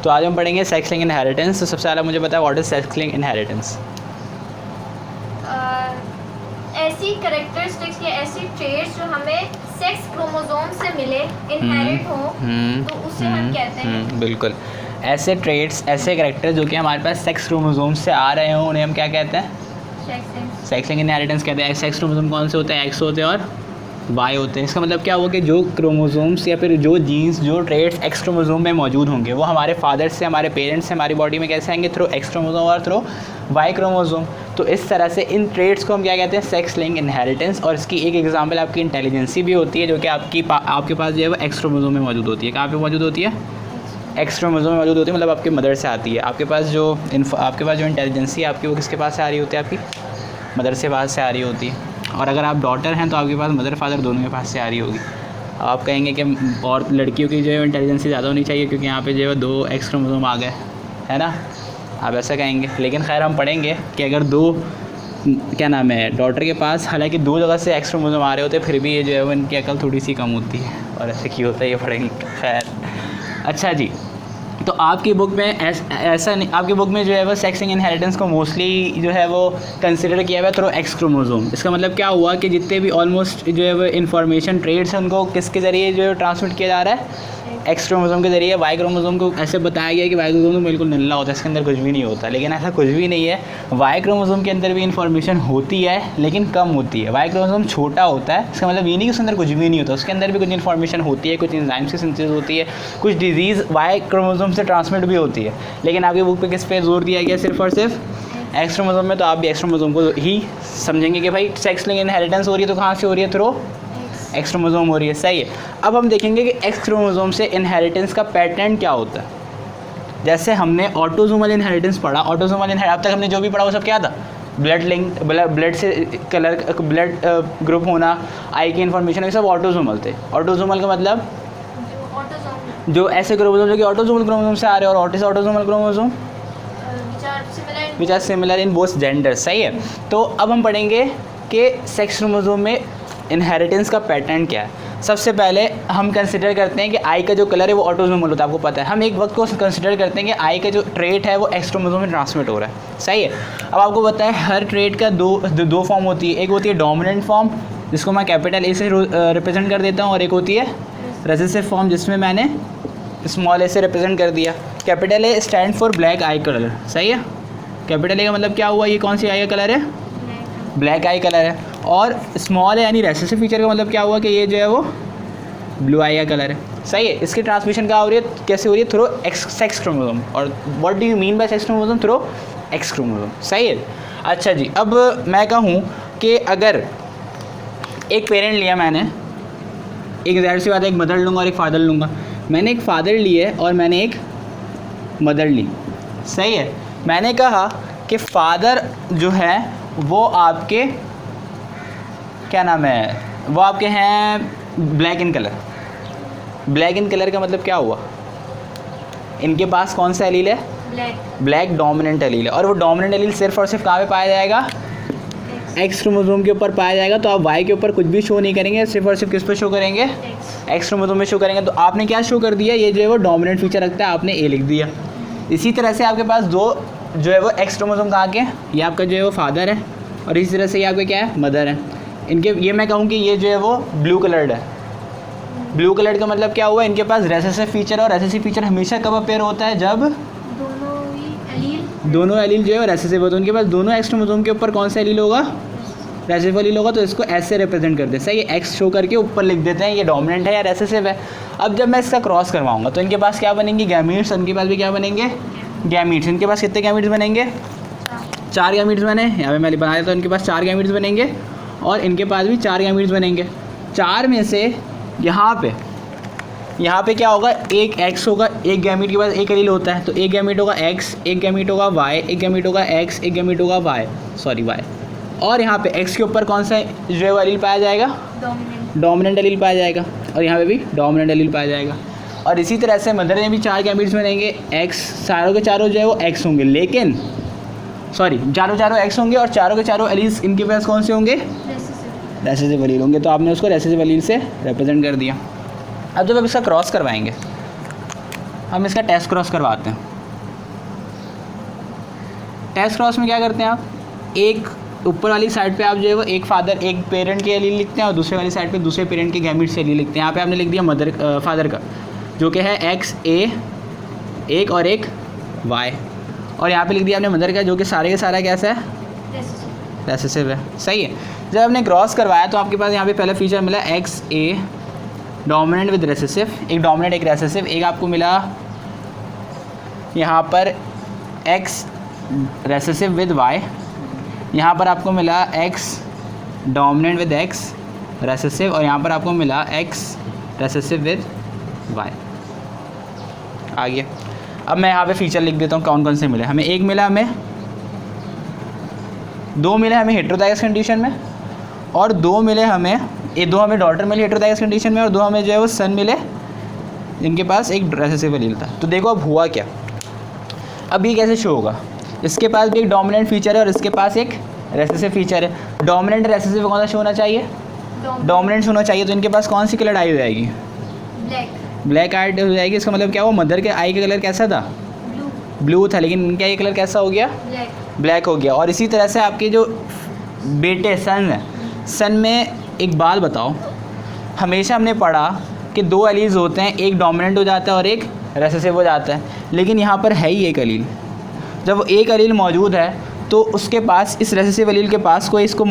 तो आज हम पढ़ेंगे सेक्स लिंक इनहेरिटेंस। तो सबसे पहले मुझे बताया what is sex link inheritance. ऐसी कैरेक्टरिस्टिक्स या ऐसी ट्रेट्स जो हमें सेक्स क्रोमोसोम से मिले, इनहेरिट हो, तो उसे हम कहते हैं। बिल्कुल, ऐसे ट्रेट्स, ऐसे कैरेक्टर जो कि हमारे पास सेक्स क्रोमोसोम से आ रहे हों उन्हें हम क्या कहते हैं? सेक्स लिंक इनहेरिटेंस कहते हैं। सेक्स क्रोमोसोम कौन से होते हैं? एक्स होते हैं और वाई होते हैं। इसका मतलब क्या हुआ कि जो क्रोमोसोम्स या फिर जो जीन्स, जो ट्रेट्स एक्स क्रोमोसोम में मौजूद होंगे वो हमारे फादर से, हमारे पेरेंट्स से हमारी बॉडी में कैसे आएंगे? थ्रू एक्स क्रोमोसोम और थ्रू वाई क्रोमोसोम। तो इस तरह से इन ट्रेट्स को हम क्या कहते हैं? Sex link inheritance. और इसकी एक एग्जांपल आपकी इंटेलिजेंसी भी होती है, जो कि आपके पास जो है वो एक्स क्रोमोसोम में मौजूद होती है। कहाँ पे मौजूद होती है? एक्स क्रोमोसोम में मौजूद होती है, मतलब आपकी मदर से आती है। आपके पास जो इंटेलिजेंसी आपकी वो किसके पास से आ रही होती है? आपकी मदर से पास से आ रही होती है। और अगर आप डॉटर हैं तो आपके पास मदर फादर दोनों के पास से आ रही होगी। आप कहेंगे कि और लड़कियों की जो है इंटेलिजेंसी ज़्यादा होनी चाहिए क्योंकि यहाँ पे जो है 2 एक्स क्रोमोसोम आ गए, है ना? आप ऐसा कहेंगे, लेकिन खैर हम पढ़ेंगे कि अगर 2 क्या नाम है डॉटर के पास हालांकि 2 जगह से एक्स क्रोमोसोम आ रहे होते फिर भी ये जो है वो इनकी अकल थोड़ी सी कम होती है। और ऐसे क्यों होता है ये पढ़ेंगे। खैर अच्छा जी, तो आपकी बुक में ऐसा नहीं, आपकी बुक में जो है वो सेक्स लिंक इनहेरिटेंस को मोस्टली जो है वो कंसिडर किया हुआ है थ्रू एक्स क्रोमोसोम। इसका मतलब क्या हुआ कि जितने भी ऑलमोस्ट जो है वो इन्फॉर्मेशन ट्रेड्स हैं उनको किसके ज़रिए जो है ट्रांसमिट किया जा रहा है? एक्स क्रोमोसोम के ज़रिए। वाई क्रोमोसोम को ऐसे बताया गया है कि वाई क्रोमोसोम तो बिल्कुल नल्ला होता है, इसके अंदर कुछ भी नहीं होता, लेकिन ऐसा कुछ भी नहीं है। वाई क्रोमोसोम के अंदर भी इन्फॉर्मेशन होती है लेकिन कम होती है। वाई क्रोमोसोम छोटा होता है, इसका मतलब ये नहीं कि उसके अंदर कुछ भी नहीं होता, उसके अंदर भी कुछ इन्फॉर्मेशन होती है, कुछ एंजाइम्स की सिंथेसिस होती है, कुछ डिजीज़ वाई क्रोमोसोम से ट्रांसमिट भी होती है। लेकिन आपकी बुक पे किस पे जोर दिया गया? सिर्फ और सिर्फ एक्स क्रोमोसोम में। तो आप भी एक्स क्रोमोसोम को ही समझेंगे कि भाई सेक्स लिंक इनहेरिटेंस हो रही है तो कहाँ से हो रही है? थ्रू एक्स क्रोमोसोम हो रही है। सही है। अब हम देखेंगे कि एक्स क्रोमोसोम से इनहेरिटेंस का पैटर्न क्या होता है। जैसे हमने ऑटोसोमल इनहेरिटेंस पढ़ा, ऑटोसोमल इनहेरिटेंस अब तक हमने जो भी पढ़ा वो सब क्या था? ब्लड लिंक, ब्लड से कलर, ब्लड ग्रुप होना, आई की इन्फॉर्मेशन, ये सब ऑटोसोमल थे। ऑटोसोमल का मतलब जो ऐसे क्रोमोसोम जो कि ऑटोसोमल क्रोमोसोम से आ रहे हैं, और autosomal chromosome which are similar in both gender. सही है। तो अब हम पढ़ेंगे कि सेक्स क्रोमोसोम में इनहेरिटेंस का पैटर्न क्या है। सबसे पहले हम कंसिडर करते हैं कि आई का जो कलर है वो ऑटोसोमल होता है, आपको पता है। हम एक वक्त को कंसिडर करते हैं कि आई का जो ट्रेट है वो एक्स क्रोमोसोम में ट्रांसमिट हो रहा है। सही है। अब आपको पता है हर ट्रेट का दो फॉर्म होती है। एक होती है डोमिनेंट फॉर्म, जिसको मैं कैपिटल ए से रिप्रेजेंट कर देता हूँ, और एक होती है रेसेसिव फॉर्म, जिसमें मैंने स्मॉल ए से रिप्रेजेंट कर दिया। Capital A stand for black I colour. सही है। कैपिटल ए का मतलब क्या हुआ? ये कौन सी आई का कलर है? ब्लैक आई कलर है। और स्मॉल है यानी रेसेसिव फीचर का मतलब क्या हुआ कि ये जो है वो ब्लू आई का कलर है। सही है। इसकी ट्रांसमिशन क्या हो रही है, कैसे हो रही है? Through sex chromosome. और what do you mean by sex chromosome? Through X chromosome. सही है। अच्छा जी, अब मैं कहूँ कि अगर एक पेरेंट लिया मैंने, एक ज़ाहिर सी बात है एक मदर लूँगा और एक फादर लूँगा। मैंने एक फादर लिए और मैंने एक मदर ली। सही है। मैंने कहा कि फादर जो है वो आपके क्या नाम है, वो आपके हैं black in colour. Black in colour का मतलब क्या हुआ? इनके पास कौन सा एलील है? ब्लैक डोमिनेंट एलील है। और वो डोमिनेंट एलील सिर्फ और सिर्फ कहाँ पे पाया जाएगा? एक्स क्रोमोसोम के ऊपर पाया जाएगा। तो आप वाई के ऊपर कुछ भी शो नहीं करेंगे, सिर्फ और सिर्फ किस पे शो करेंगे? एक्स क्रोमोसोम में शो करेंगे। तो आपने क्या शो कर दिया? ये जो है वो डोमिनेंट फीचर रखता है, आपने ए लिख दिया। इसी तरह से आपके पास 2 जो है वो एक्स क्रोमोसोम कहाँ के? ये आपका जो है वो फादर है, और इसी तरह से ये आपका क्या है? मदर है। इनके ये मैं कहूँ कि ये जो है वो ब्लू कलर्ड है। ब्लू कलर का मतलब क्या हुआ? इनके पास रेसेसिव फीचर, और रेसेसिव फीचर हमेशा कब अपेयर होता है? जब दोनों एलील जो है रेसेसिव होते हैं। उनके पास दोनों एक्स क्रोमोसोम के ऊपर कौन सा एलील होगा? रेसेसिव एलील होगा। तो इसको ऐसे रिप्रेजेंट करते हैं। सही है। एक्स शो करके ऊपर लिख देते हैं ये डोमिनेंट है या रेसेसिव है। अब जब मैं इसका क्रॉस करवाऊंगा तो इनके पास क्या बनेंगे? गैमीट्स। इनके पास भी क्या बनेंगे? गैमीट्स। इनके पास कितने गैमीट्स बनेंगे? 4 गैमीट्स बने। यहाँ पे मैं बना देता हूँ, इनके पास 4 गैमीट्स बनेंगे, और इनके पास भी 4 गैमीट्स बनेंगे। 4 में से यहाँ पे क्या होगा? एक एक्स होगा। एक गैमीट के पास एक एलील होता है, तो एक गैमीट होगा एक्स, एक गैमीट होगा वाई, एक गैमीट होगा एक्स, एक गैमीट होगा वाई। और यहाँ पे एक्स के ऊपर कौन सा जो है वो एलील पाया जाएगा? डोमिनेंट एलील पाया जाएगा। और यहाँ पे भी डोमिनेंट एलील पाया जाएगा। और इसी तरह से मदर में भी 4 गैमीट्स बनेंगे। एक्स चारों के चारों जो है वो एक्स होंगे, लेकिन चारों एक्स होंगे, और चारों के चारों एलील्स इनके पास कौन से होंगे? रेसेसिव एलील होंगे। तो आपने उसको रेसेसिव एलील से रिप्रेजेंट कर दिया। अब जब आप इसका क्रॉस करवाएंगे हम इसका टेस्ट क्रॉस करवाते हैं। टेस्ट क्रॉस में क्या करते हैं आप, एक ऊपर वाली साइड पे आप जो है वो एक पेरेंट के एलील लिखते हैं और दूसरे वाली साइड पे दूसरे पेरेंट के गैमीट्स से एलील लिखते हैं। यहाँ पे आपने लिख दिया फादर का जो कि है XA एक और एक Y, और यहाँ पे लिख दिया आपने मदर का जो कि सारे का सारा कैसा है, रेसेसिव है। सही है। जब आपने क्रॉस करवाया तो आपके पास यहाँ पे पहला फीचर मिला XA डोमिनेंट विद रेसेसिव, एक डोमिनेंट एक रेसेसिव। एक आपको मिला यहाँ पर X रेसेसिव विद Y, यहाँ पर आपको मिला X dominant with X recessive, और यहाँ पर आपको मिला X रेसेसिव विद Y। आगे अब मैं यहाँ पे फीचर लिख देता हूँ कौन कौन से मिले हमें। एक मिला हमें, दो मिले हमें हेटेरोजाइगस कंडीशन में, और दो मिले हमें, ये दो हमें डॉटर मिली हेटेरोजाइगस कंडीशन में, और दो हमें जो है वो सन मिले जिनके पास एक रेसेसिव एलील था। तो देखो अब हुआ क्या, अब ये कैसे शो होगा, इसके पास भी एक डोमिनेंट फीचर है और इसके पास एक रेसेसिव फीचर है। डोमिनेंट रेसेसिव कौन सा शो होना चाहिए, डोमिनेंट होना चाहिए। तो इनके पास कौन सी कलर आई हो जाएगी, ब्लैक आई हो जाएगी। इसका मतलब क्या हुआ, मदर के आई का कलर कैसा था, ब्लू था, लेकिन इनका ये कलर कैसा हो गया, ब्लैक हो गया। और इसी तरह से आपके जो बेटे सन है, सन में एक बात बताओ, हमेशा हमने पढ़ा कि दो एलील्स होते हैं, एक डोमिनेंट हो जाता है और एक रेसेसिव हो जाता है, लेकिन यहाँ पर है ही एक एलील। जब एक एलील मौजूद है तो उसके पास, इस रेसेसिव एलील के पास कोई इसको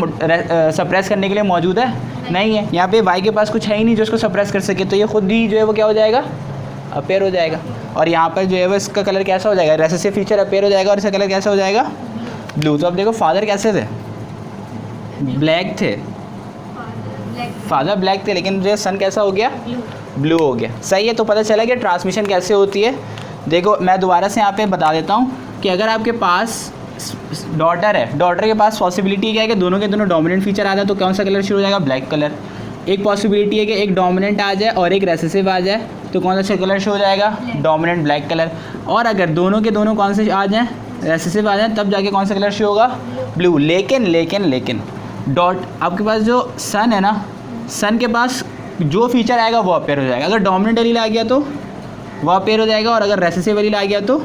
सप्रेस करने के लिए मौजूद है, नहीं है। यहाँ पे वाई के पास कुछ है ही नहीं जो इसको सप्रेस कर सके, तो ये खुद ही जो है वो क्या हो जाएगा, अपेयर हो जाएगा। और यहाँ पर जो है वो इसका कलर कैसा हो जाएगा, रेसेसिव फीचर अपेयर हो जाएगा और इसका कलर कैसा हो जाएगा, ब्लू। तो अब देखो फादर कैसे थे, ब्लैक थे, फादर ब्लैक थे, लेकिन जो सन कैसा हो गया, ब्लू हो गया। सही है। तो पता चला कि ट्रांसमिशन कैसे होती है। देखो मैं दोबारा से यहाँ पे बता देता हूँ कि अगर आपके पास डॉटर है, डॉटर के पास पॉसिबिलिटी क्या है कि दोनों के दोनों डोमिनेंट फीचर आ जाए, तो कौन सा कलर शुरू हो जाएगा, ब्लैक कलर। एक पॉसिबिलिटी है कि एक डोमिनेंट आ जाए और एक रेसेसिव आ जाए, तो कौन सा कलर शो हो जाएगा, डोमिनेंट ब्लैक कलर। और अगर दोनों के दोनों कौन से आ जाएँ, रेसेसिव आ जाए, तब जाके कौन सा कलर शो होगा, ब्लू। लेकिन डॉट आपके पास जो सन है ना, सन के पास जो फीचर आएगा वो अपेयर हो जाएगा। अगर डोमिनेंट एलील आ गया तो वो अपेयर हो जाएगा, और अगर रेसेसिव एलील आ गया तो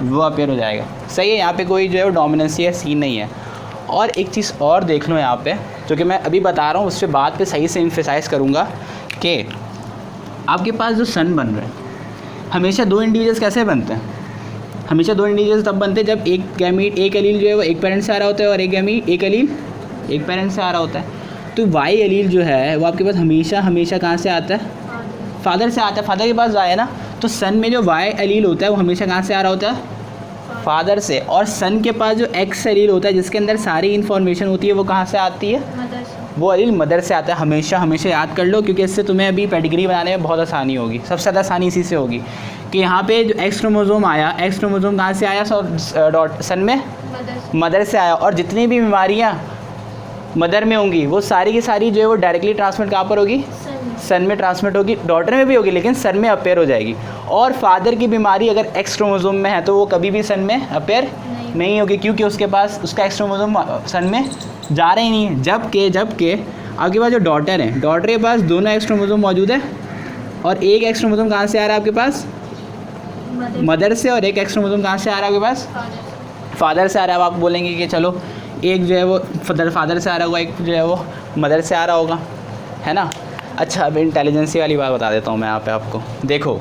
वो अपेयर हो जाएगा। सही है। यहाँ पे कोई जो है वो डोमिनेंसी है सीन नहीं है। और एक चीज़ और देख लो यहाँ पे, जो कि मैं अभी बता रहा हूँ, उस पर बात पे सही से एम्फेसाइज करूँगा कि आपके पास जो सन बन रहे हैं, हमेशा दो इंडिविजुअल्स कैसे बनते हैं, हमेशा दो इंडिविजुअल्स तब बनते हैं जब एक गैमीट, एक एलील जो है वो एक पेरेंट से आ रहा होता है, और एक गैमीट, एक एलील एक पेरेंट से आ रहा होता है। तो वाई एलील जो है वो आपके पास हमेशा कहाँ से आता है, फादर से आता है। फादर के पास वाई है ना, तो सन में जो वाई एलील होता है वो हमेशा कहाँ से आ रहा होता है, फादर से। और सन के पास जो एक्स एलील होता है जिसके अंदर सारी इन्फॉर्मेशन होती है वो कहाँ से आती है, वो एलील मदर से आता है। हमेशा याद कर लो, क्योंकि इससे तुम्हें अभी पेडिग्री बनाने में बहुत आसानी होगी। सबसे ज़्यादा आसानी इसी से होगी कि यहाँ पे जो एक्स क्रोमोसोम आया, एक्स क्रोमोसोम कहाँ से आया, सन में मदर से आया। और जितनी भी बीमारियाँ मदर में होंगी वो सारी की सारी जो है वो डायरेक्टली ट्रांसमिट कहाँ पर होगी, सन में ट्रांसमिट होगी। डॉटर में भी होगी लेकिन सन में अपेयर हो जाएगी। और फादर की बीमारी अगर एक्स क्रोमोसोम में है तो वो कभी भी सन में अपेयर नहीं होगी, क्योंकि उसके पास उसका एक्स क्रोमोसोम सन में जा रहा ही नहीं है। जबकि आपके पास जो डॉटर है, डॉटर के पास दोनों एक्स क्रोमोसोम मौजूद है, और एक एक्स क्रोमोसोम कहाँ से आ रहा है आपके पास, मदर से, और एक एक्स क्रोमोसोम कहाँ से आ रहा है आपके पास, फादर से आ रहा है। अब आप बोलेंगे कि चलो एक जो है वो फादर से आ रहा होगा, एक जो है वो मदर से आ रहा होगा, है ना। अच्छा, अब इंटेलिजेंसी वाली बात बता देता हूँ मैं यहाँ पे आपको। देखो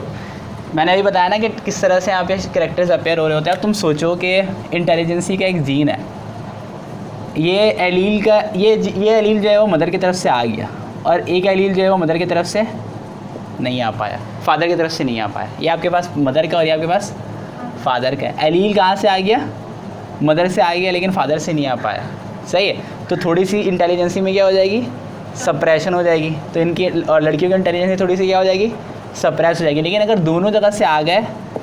मैंने अभी बताया ना कि किस तरह से यहाँ पे कैरेक्टर्स अपेयर हो रहे होते हैं। अब तुम सोचो कि इंटेलिजेंसी का एक जीन है, ये एलील का ये एलील जो है वो मदर की तरफ से आ गया, और एक एलील जो है वो मदर की तरफ से नहीं आ पाया, फादर की तरफ से नहीं आ पाया। ये आपके पास मदर का और ये आपके पास फादर का है। एलील कहाँ से आ गया, मदर से आ गया, लेकिन फादर से नहीं आ पाया। सही है। तो थोड़ी सी इंटेलिजेंसी में क्या हो जाएगी, सप्रेशन हो जाएगी। तो इनकी और लड़कियों की इंटेलिजेंसी थोड़ी सी क्या हो जाएगी, सप्रेस हो जाएगी। लेकिन अगर दोनों जगह से आ गए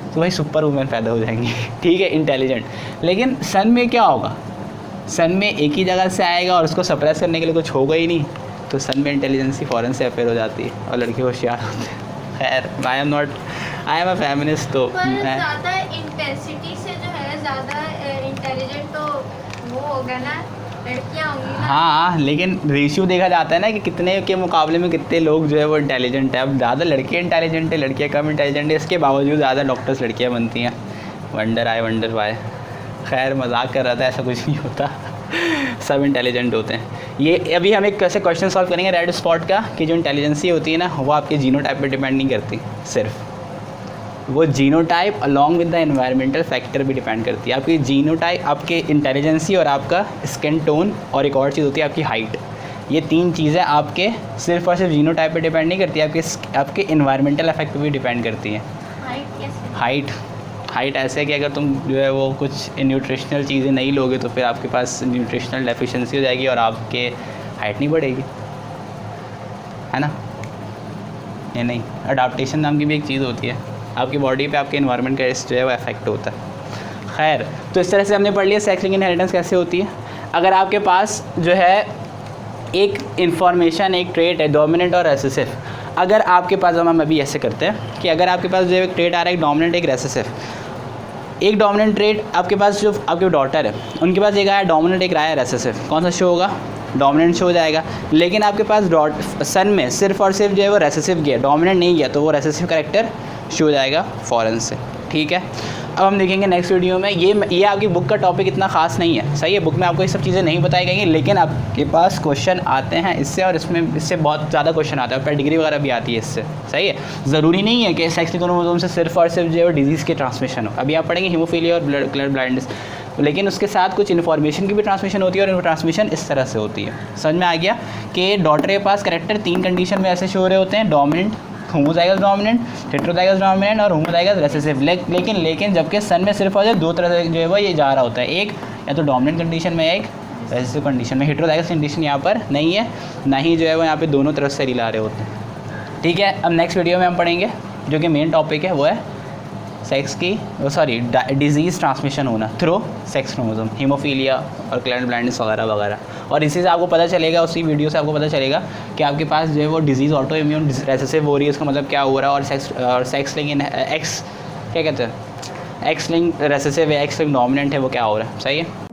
तो भाई सुपर वुमेन पैदा हो जाएंगी, ठीक है, इंटेलिजेंट। लेकिन सन में क्या होगा, सन में एक ही जगह से आएगा और उसको सप्रेस करने के लिए कुछ होगा ही नहीं, तो सन में इंटेलिजेंसी फ़ौरन से अपेयर हो जाती है और लड़के होशियार होते हैं। खैर आई एम अ फेमिनिस्ट। तो ज़्यादा इंटेंसिटी से जो है ज़्यादा इंटेलिजेंट तो वो होगा ना लड़कियां होंगी ना। हाँ, लेकिन रेशियो देखा जाता है ना कि कितने के मुकाबले में कितने लोग जो है वो इंटेलिजेंट है। अब ज़्यादा लड़के इंटेलिजेंट है, लड़कियाँ कम इंटेलिजेंट है, इसके बावजूद ज़्यादा डॉक्टर्स लड़कियाँ बनती हैं। Wonder why. खैर मजाक कर रहा था, ऐसा कुछ नहीं होता। सब इंटेलिजेंट होते हैं। ये अभी हम एक कैसे क्वेश्चन सॉल्व करेंगे रेड स्पॉट का, कि जो इंटेलिजेंसी होती है ना वो आपके जीनोटाइप पे डिपेंड नहीं करती, सिर्फ वो genotype along with the environmental factor भी डिपेंड करती है। आपकी जीनोटाइप, आपके इंटेलिजेंसी और आपका स्किन टोन, और एक और चीज़ होती है आपकी हाइट। ये तीन चीज़ें आपके सिर्फ और सिर्फ जीनोटाइप पे डिपेंड नहीं करती, आपके इन्वायरमेंटल इफेक्ट पे भी डिपेंड करती है। हाइट ऐसे कि अगर तुम जो है वो कुछ न्यूट्रिशनल चीज़ें नहीं लोगे तो फिर आपके पास न्यूट्रिशनल डेफिशिएंसी हो जाएगी और आपके हाइट नहीं बढ़ेगी, है ना। ये नहीं, अडाप्टेशन नाम की भी एक चीज़ होती है, आपकी बॉडी पे आपके इन्वायरमेंट का जो है वो इफेक्ट होता है। खैर, तो इस तरह से हमने पढ़ लिया सेक्स लिंक्ड इनहेरिटेंस कैसे होती है। अगर आपके पास जो है एक इंफॉर्मेशन, एक ट्रेट है डोमिनेंट और रेसेसिव, अगर आपके पास, हम अभी ऐसे करते हैं कि अगर आपके पास जो एक ट्रेट आ रहा है, एक डोमिनेंट एक रेसेसिव, एक डोमिनेंट ट्रेट आपके पास, जो आपके डॉटर है उनके पास एक आया डोमिनेंट, एक आया रेसेसिव, कौन सा शो होगा? डोमिनेंट शो हो जाएगा। लेकिन आपके पास सन में सिर्फ और सिर्फ जो है वो रेसेसिव गया, डोमिनेंट नहीं गया, तो वो रेसेसिव कैरेक्टर शो हो जाएगा फॉरेन से। ठीक है, अब हम देखेंगे नेक्स्ट वीडियो में। ये आपकी बुक का टॉपिक इतना खास नहीं है, सही है, बुक में आपको ये सब चीज़ें नहीं बताई गई हैं, लेकिन आपके पास क्वेश्चन आते हैं इससे, और इससे बहुत ज़्यादा क्वेश्चन आते हैं, पेडिग्री वगैरह भी आती है इससे, सही है। ज़रूरी नहीं है कि सेक्स क्रोमोसोम से सिर्फ और सिर्फ जो है डिजीज़ के ट्रांसमिशन हो। अभी आप पढ़ेंगे हीमोफीलिया और ब्लड ब्लाइंडनेस, लेकिन उसके साथ कुछ इन्फॉर्मेशन की भी ट्रांसमिशन होती है, और ट्रांसमिशन इस तरह से होती है। समझ में आ गया कि डॉटर के पास कैरेक्टर 3 कंडीशन में ऐसे शो हो रहे होते हैं, dominant, homozygous dominant, heterozygous dominant और होमोजाइगस रेसेसिव। लेकिन जबकि सन में सिर्फ और दो तरह से जो है वो ये जा रहा होता है, एक या तो डोमिनेंट कंडीशन में, एक रेसेसिव कंडीशन में। हेटेरोजाइगस कंडीशन यहाँ पर नहीं है, ना ही जो है वो यहाँ पे दोनों तरफ से रिला रहे होते हैं। ठीक है, अब नेक्स्ट वीडियो में हम पढ़ेंगे जो कि मेन टॉपिक है, वो है सेक्स की डिजीज़ ट्रांसमिशन होना थ्रू सेक्स क्रोमोसोम, हीमोफीलिया और क्लैंड ब्लाइंडनेस वगैरह वगैरह। और इसी से आपको पता चलेगा, उसी वीडियो से आपको पता चलेगा कि आपके पास जो है वो डिजीज़ ऑटो इम्यून रेसेसिव हो रही है, उसका मतलब क्या हो रहा है, और सेक्स लिंक एक्स क्या कहते हैं, एक्स लिंक रेसेसिव है, एक्स लिंक डोमिनेंट है, वो क्या हो रहा है। सही है।